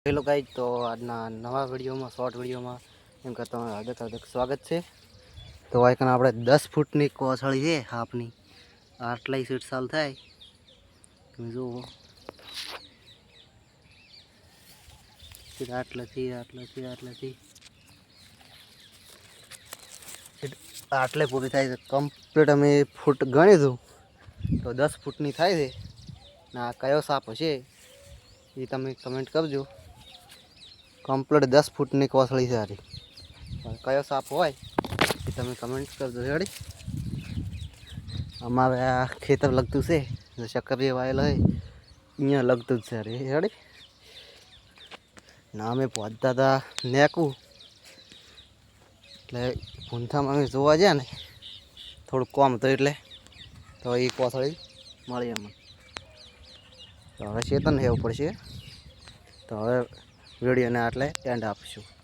Hello guys, તો આજના નવા વિડીયોમાં શોર્ટ વિડીયોમાં એમ કે તમારું હાર્દિક સ્વાગત છે। તો આઈકન આપણે 10 ફૂટની કોથળી છે હાફની, આટલાઈ સીટ સાલ થાય તમે જુઓ, આટલાથી આટલે પૂરી થાય છે। કમ્પ્લીટ અમે ફૂટ ગણીશું તો 10 ફૂટની થાય છે ને આ કયો સાપ હશે એ તમે કમેન્ટ કરજો। કમ્પ્લીટ 10 ફૂટની કોથળી છે આરી, કયો સાપ હોય એ તમે કમેન્ટ કરજો। રેડી, અમારે આ ખેતર લગતું છે, શક્કરિયા વાયેલો હોય અહીંયા લગતું જ છે। રેડી, ના અમે પહોંચતા હતા નેકું એટલે ભૂંથામાં અમે જોવા ગયા ને થોડુંક કોમ હતું એટલે તો એ કોથળી મળી અમને। તો હવે ચેતન રહેવું પડશે, તો હવે વિડીયોને આટલે એન્ડ આપીશું।